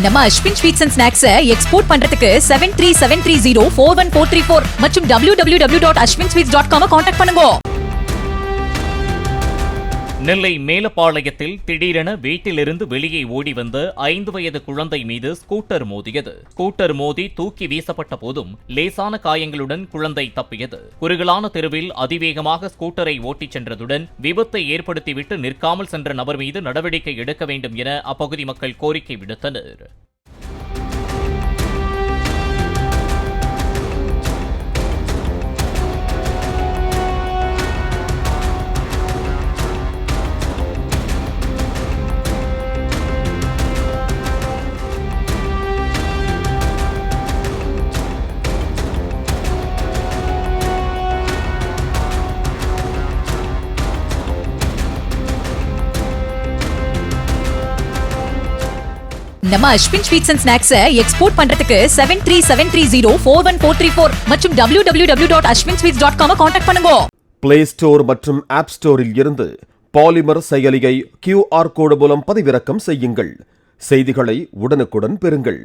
நம்ம Ashwin sweets and snacks export பண்றதுக்கு 7373041434 மற்றும் www.ashwinsweets.com கான்டாக்ட் பண்ணுங்க. நெல்லை மேலப்பாளையத்தில் திடீரென வீட்டிலிருந்து வெளியே ஓடி வந்த 5 வயது குழந்தை மீது ஸ்கூட்டர் மோதியது. ஸ்கூட்டர் மோதி தூக்கி வீசப்பட்ட போதும் லேசான காயங்களுடன் குழந்தை தப்பியது. குறுகலான தெருவில் அதிவேகமாக ஸ்கூட்டரை ஓட்டிச் சென்றதுடன் விபத்தை ஏற்படுத்திவிட்டு நிற்காமல் சென்ற நபர் மீது நடவடிக்கை எடுக்க வேண்டும் என அப்பகுதி மக்கள் கோரிக்கை விடுத்தனர். நம்ம Ashwin sweets and snacks export பண்றதுக்கு 7373041434 மற்றும் www.ashwinsweets.com கான்டாக்ட் பண்ணுங்க. பிளே ஸ்டோர் மற்றும் ஆப் ஸ்டோரில் இருந்து பாலிமர் செயலியை QR கோடு மூலம் பதிவிறக்கம் செய்யுங்கள். செய்திகளை உடனுக்குடன் பெறுங்கள்.